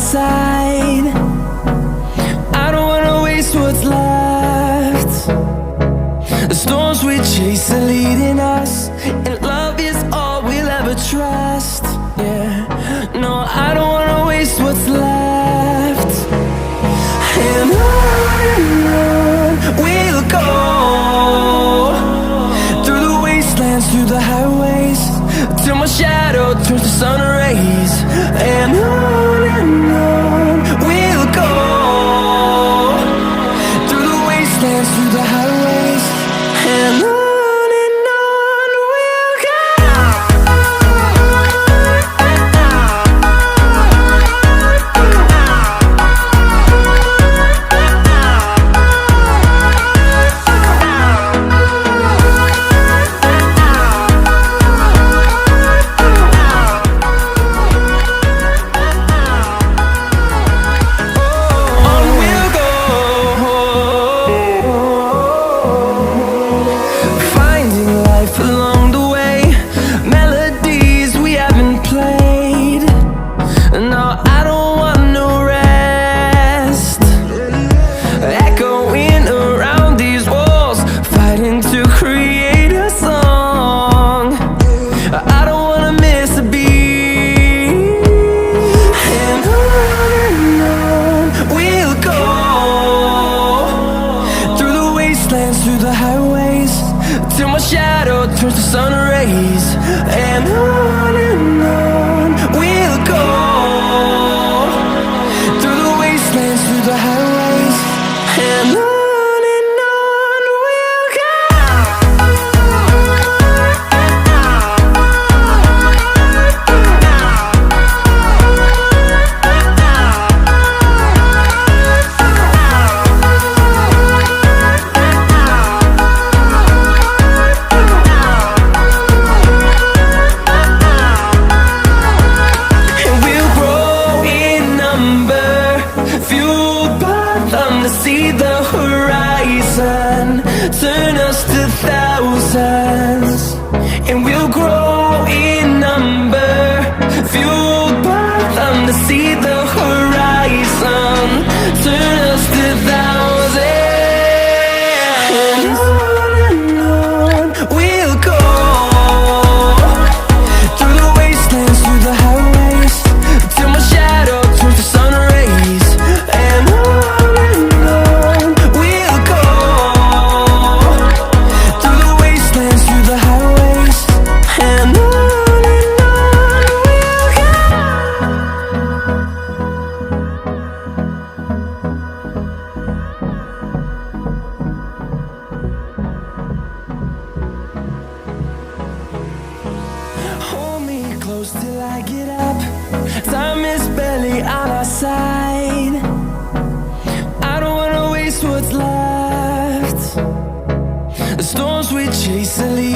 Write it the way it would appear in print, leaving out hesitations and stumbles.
side. I don't wanna waste what's left. The storms we chase are leading us, and love is all we'll ever trust. Yeah, no, I don't wanna waste what's left. And on we'll go, through the wastelands, through the highways, till my shadow turns to sun rays. And on we'll go, through the wastelands, through the highways, and on we'll go. Through the highways, till my shadow turns to sun rays. And on we'll go, through the wastelands, through the highways, and on we'll go. To see the horizon turn us to thousands, and we'll grow in number, fueled by them. To see the horizon turn us to thousands, and on we'll go, through the wastelands, through the highways, till my shadow turns to sun rays. And close till I get up. Time is barely on our side. I don't wanna waste what's left. The storms we chase are leading